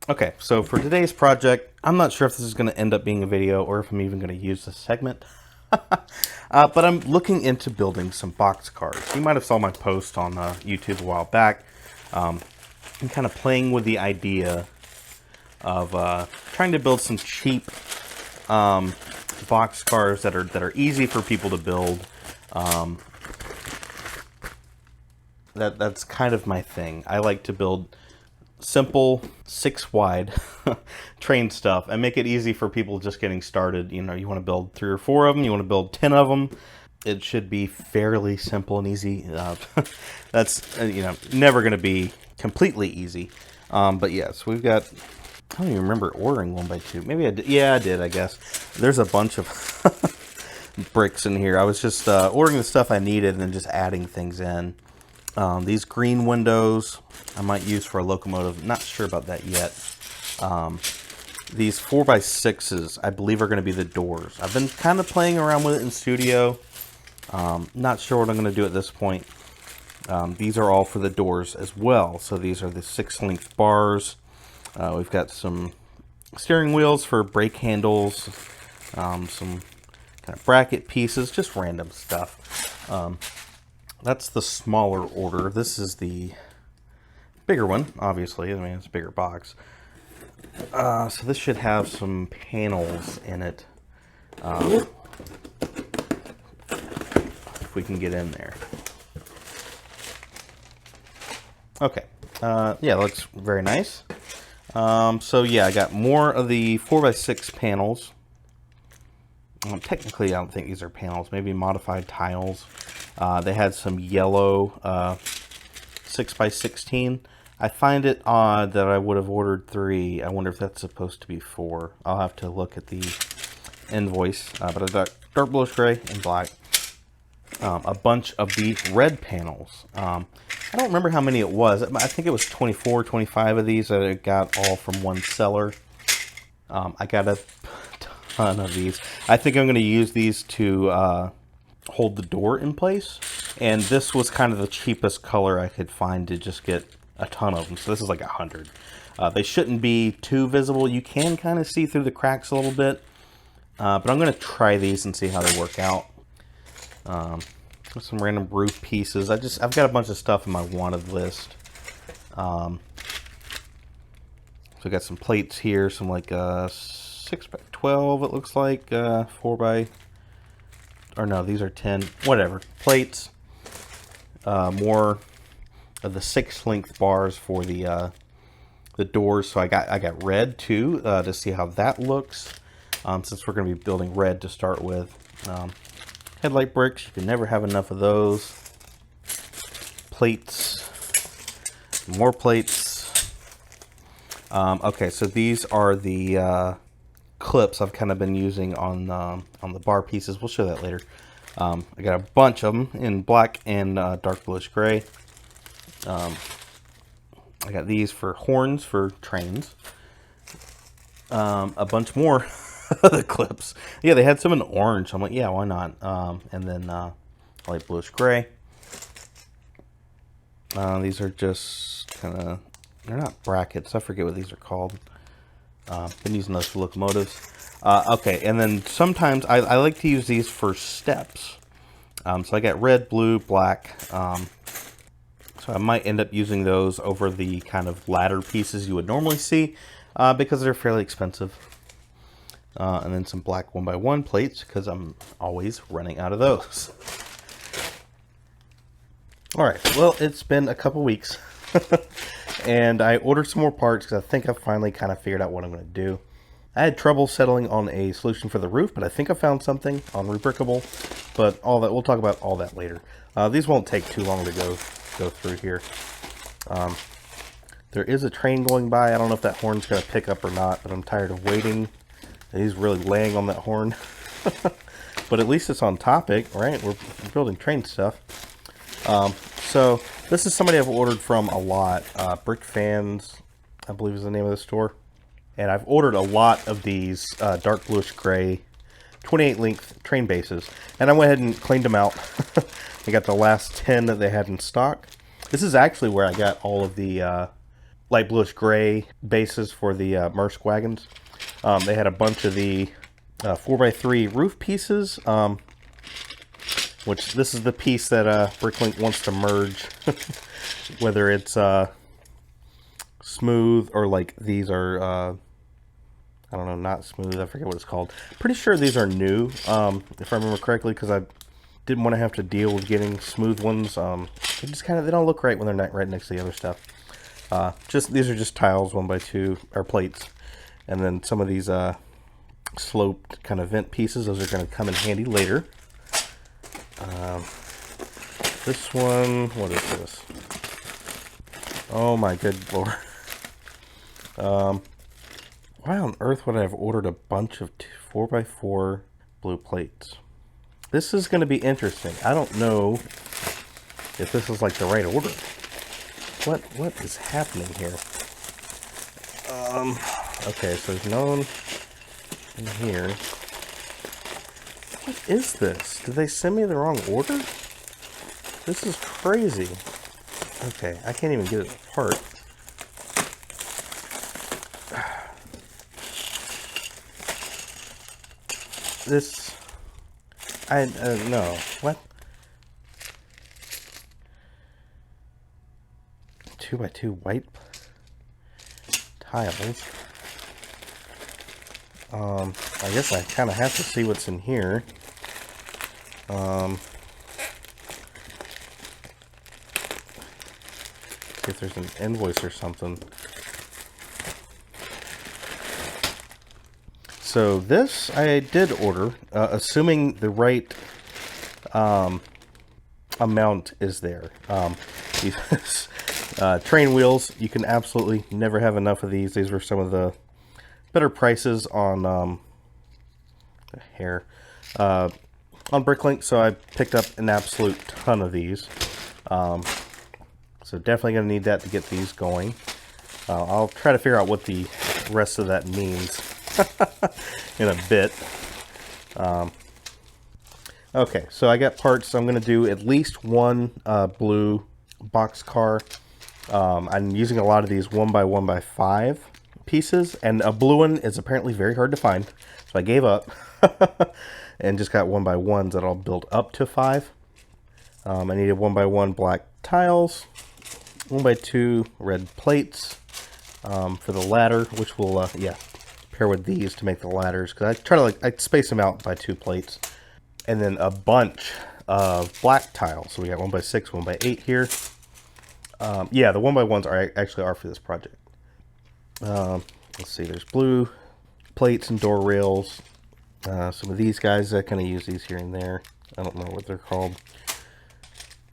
Okay, so for today's project, I'm not sure if this is going to end up being a video or if I'm even going to use this segment. But I'm looking into building some box cars. You might have saw my post on YouTube a while back. I'm kind of playing with the idea of trying to build some cheap box cars that are easy for people to build. That's kind of my thing. I like to build simple 6 wide train stuff and make it easy for people just getting started. You know, you want to build 3 or 4 of them, you want to build 10 of them. It should be fairly simple and easy. That's never going to be completely easy. But yes, we've got, I don't even remember ordering 1x2. Maybe I did. Yeah, I did, I guess. There's a bunch of bricks in here. I was just ordering the stuff I needed and then just adding things in. These green windows I might use for a locomotive. Not sure about that yet. These 4x6s I believe are going to be the doors. I've been kind of playing around with it in studio. Not sure what I'm going to do at this point. These are all for the doors as well. So these are the 6-length bars. We've got some steering wheels for brake handles. Some kind of bracket pieces. Just random stuff. That's the smaller order. This is the bigger one, obviously. I mean, it's a bigger box. So this should have some panels in it. If we can get in there. Okay. Yeah, looks very nice. So yeah, I got more of the 4x6 panels. Technically, I don't think these are panels. Maybe modified tiles. They had some yellow 6x16. I find it odd that I would have ordered 3. I wonder if that's supposed to be 4. I'll have to look at the invoice. But I got dark bluish gray and black. A bunch of the red panels. I don't remember how many it was. I think it was 24, 25 of these that I got all from one seller. I got a ton of these. I think I'm going to use these to hold the door in place, and this was kind of the cheapest color I could find to just get a ton of them. So this is like 100. They shouldn't be too visible. You can kind of see through the cracks a little bit, but I'm going to try these and see how they work out. Some random roof pieces. I've got a bunch of stuff in my wanted list. So I got some plates here, some like 6x12 it looks like, 4x, or no, these are 10, whatever, plates. More of the 6-length bars for the doors. So I got red too, to see how that looks, since we're going to be building red to start with. Headlight bricks, you can never have enough of those. Plates, more plates. Okay, so these are the clips I've kind of been using on the bar pieces. We'll show that later. I got a bunch of them in black and dark bluish gray. I got these for horns for trains. A bunch more the clips. Yeah, they had some in orange. I'm like, yeah, why not? And then light bluish gray. These are just kind of, they're not brackets. I forget what these are called. Been using those for locomotives. Okay, and then sometimes I like to use these for steps. So I got red, blue, black. So I might end up using those over the kind of ladder pieces you would normally see, because they're fairly expensive. And then some black 1x1 plates, because I'm always running out of those. Alright, well, it's been a couple weeks. And I ordered some more parts because I think I finally kind of figured out what I'm going to do. I had trouble settling on a solution for the roof, but I think I found something on Rubricable. But all that, we'll talk about all that later. These won't take too long to go through here. There is a train going by. I don't know if that horn's going to pick up or not, but I'm tired of waiting. He's really laying on that horn. But at least it's on topic, right? We're building train stuff. So this is somebody I've ordered from a lot. Brick Fans, I believe is the name of the store. And I've ordered a lot of these dark bluish gray 28 length train bases. And I went ahead and cleaned them out. I got the last 10 that they had in stock. This is actually where I got all of the light bluish gray bases for the Maersk wagons. They had a bunch of the 4x3 roof pieces, which this is the piece that Bricklink wants to merge, whether it's smooth or like these are, I don't know, not smooth, I forget what it's called. Pretty sure these are new, if I remember correctly, because I didn't want to have to deal with getting smooth ones. They just kind of, they don't look right when they're not right next to the other stuff. These are just tiles, 1x2, or plates. And then some of these sloped kind of vent pieces, those are going to come in handy later. This one, what is this? Oh my good lord. Why on earth would I have ordered a bunch of 4x4 blue plates? This is going to be interesting. I don't know if this is like the right order. What is happening here? Okay, so there's no one in here. What is this? Did they send me the wrong order? This is crazy. Okay, I can't even get it apart. This, no, what? 2x2 white tiles. I guess I kind of have to see what's in here. See if there's an invoice or something. So this I did order, assuming the right amount is there. These train wheels, you can absolutely never have enough of these. These were some of the better prices on on Bricklink, so I picked up an absolute ton of these. So definitely going to need that to get these going. I'll try to figure out what the rest of that means in a bit. Okay, so I got parts. I'm going to do at least one blue boxcar. I'm using a lot of these 1x1x5 pieces, and a blue one is apparently very hard to find, so I gave up and just got 1x1s that I'll build up to 5. I needed 1x1 black tiles, 1x2 red plates for the ladder, which will pair with these to make the ladders, because I try to I space them out by 2 plates, and then a bunch of black tiles. So we got 1x6, 1x8 here. Yeah, the 1x1s are actually for this project. Let's see, there's blue plates and door rails. Some of these guys, I kind of use these here and there. I don't know what they're called.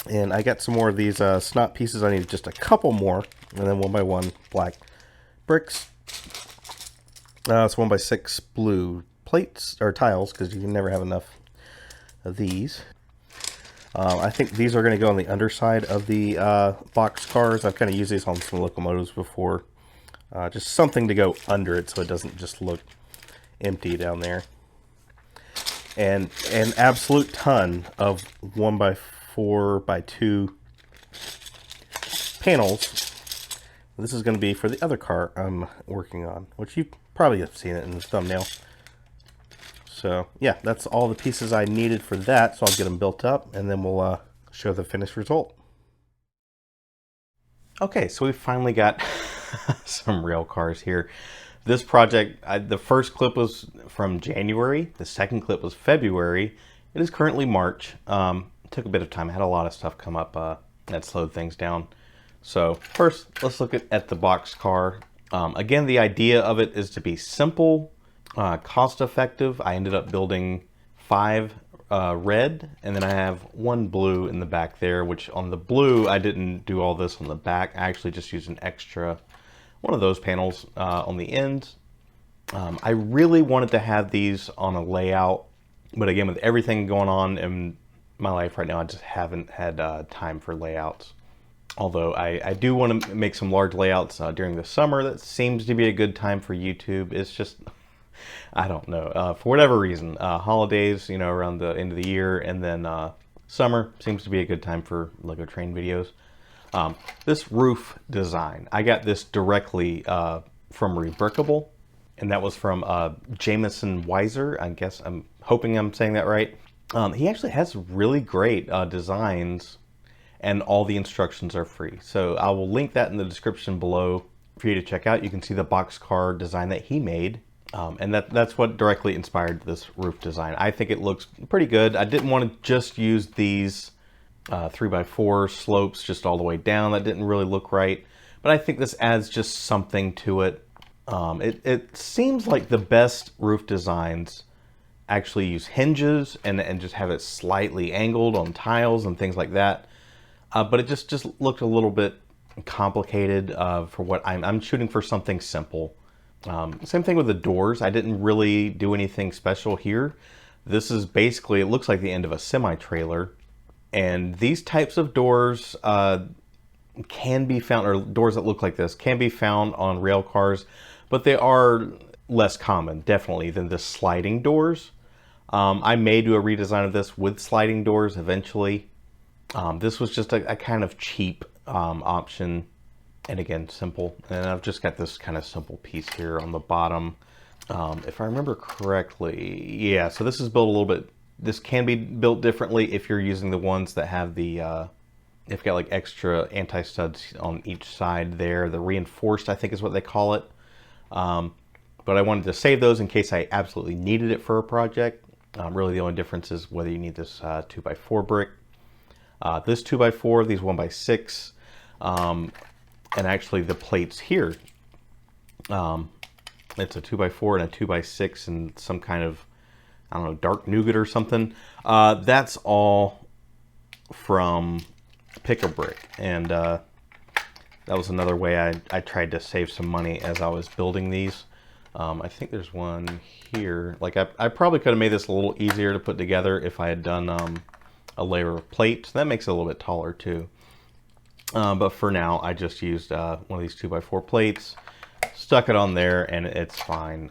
And I got some more of these snot pieces. I need just a couple more. And then 1x1 black bricks. It's 1x6 blue plates, or tiles, because you can never have enough of these. I think these are going to go on the underside of the box cars. I've kind of used these on some locomotives before. Just something to go under it so it doesn't just look empty down there. And an absolute ton of 1x4x2 panels. This is going to be for the other car I'm working on, which you probably have seen it in the thumbnail. So yeah, that's all the pieces I needed for that, so I'll get them built up and then we'll show the finished result. Okay, so we finally got some rail cars here. This project, the first clip was from January, the second clip was February. It is currently March. It took a bit of time. I had a lot of stuff come up that slowed things down. So first, let's look at the box car. Again, the idea of it is to be simple, cost effective. I ended up building 5 red, and then I have 1 blue in the back there, which on the blue, I didn't do all this on the back. I actually just used an extra one of those panels on the ends. I really wanted to have these on a layout, but again, with everything going on in my life right now, I just haven't had time for layouts. Although I do want to make some large layouts during the summer. That seems to be a good time for YouTube. It's just, I don't know, for whatever reason, holidays, you know, around the end of the year, and then summer seems to be a good time for Lego train videos. This roof design, I got this directly from Rebrickable, and that was from Jamison Wieser. I guess I'm hoping I'm saying that right. He actually has really great designs, and all the instructions are free. So I will link that in the description below for you to check out. You can see the boxcar design that he made. And that's what directly inspired this roof design. I think it looks pretty good. I didn't want to just use these 3x4 slopes just all the way down. That didn't really look right. But I think this adds just something to it. It seems like the best roof designs actually use hinges and just have it slightly angled on tiles and things like that. But it just looked a little bit complicated for what I'm shooting for something simple. Same thing with the doors. I didn't really do anything special here. This is basically, it looks like the end of a semi-trailer. And these types of doors can be found, or doors that look like this, can be found on rail cars, but they are less common, definitely, than the sliding doors. I may do a redesign of this with sliding doors eventually. This was just a kind of cheap option. And again, simple. And I've just got this kind of simple piece here on the bottom. If I remember correctly, yeah, so this is built a little bit, this can be built differently if you're using the ones that have the, they've got like extra anti-studs on each side there. The reinforced, I think is what they call it. But I wanted to save those in case I absolutely needed it for a project. Really the only difference is whether you need this 2x4 brick. This 2x4, these 1x6. And actually the plates here, it's a 2x4 and a 2x6 and some kind of, I don't know, dark nougat or something. That's all from Pick-a-Brick. And that was another way I tried to save some money as I was building these. I think there's one here. Like I probably could have made this a little easier to put together if I had done a layer of plate. So that makes it a little bit taller too. But for now, I just used one of these 2x4 plates, stuck it on there, and it's fine.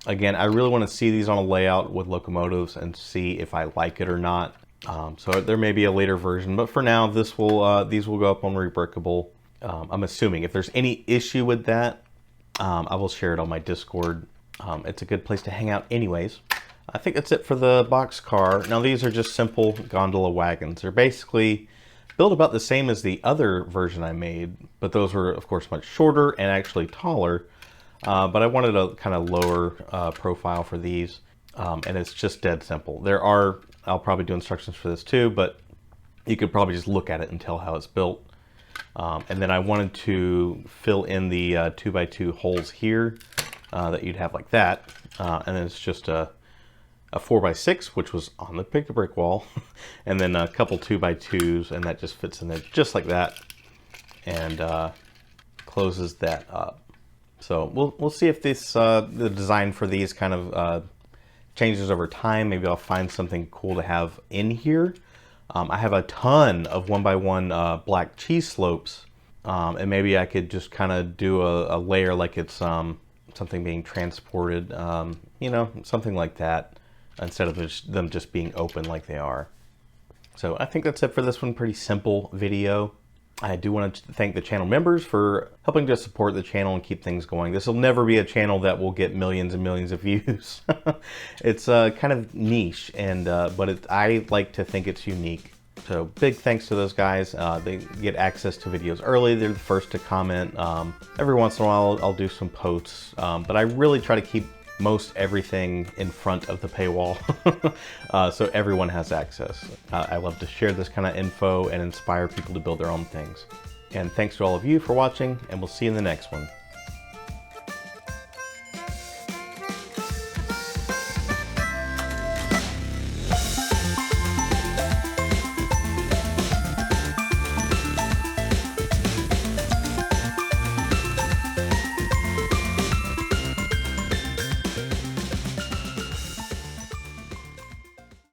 Again, I really want to see these on a layout with locomotives and see if I like it or not. So there may be a later version, but for now, this will these will go up on Rebrickable. I'm assuming if there's any issue with that, I will share it on my Discord. It's a good place to hang out anyways. I think that's it for the boxcar. Now these are just simple gondola wagons. They're basically built about the same as the other version I made, but those were of course much shorter and actually taller. But I wanted a kind of lower profile for these, and it's just dead simple. I'll probably do instructions for this too, but you could probably just look at it and tell how it's built. And then I wanted to fill in the 2x2 holes here that you'd have like that, and then it's just a 4x6, which was on the Pick-a-Brick wall, and then a couple 2x2s, and that just fits in there just like that, and closes that up. So we'll see if this the design for these kind of changes over time. Maybe I'll find something cool to have in here. I have a ton of 1x1 black cheese slopes, and maybe I could just kind of do a layer like it's something being transported, you know, something like that, instead of them just being open like they are. So I think that's it for this one. Pretty simple video. I do want to thank the channel members for helping to support the channel and keep things going. This will never be a channel that will get millions and millions of views. It's kind of niche, and but I like to think it's unique. So big thanks to those guys. They get access to videos early. They're the first to comment. Every once in a while I'll do some posts, but I really try to keep most everything in front of the paywall so everyone has access. I love to share this kind of info and inspire people to build their own things. And thanks to all of you for watching, and we'll see you in the next one.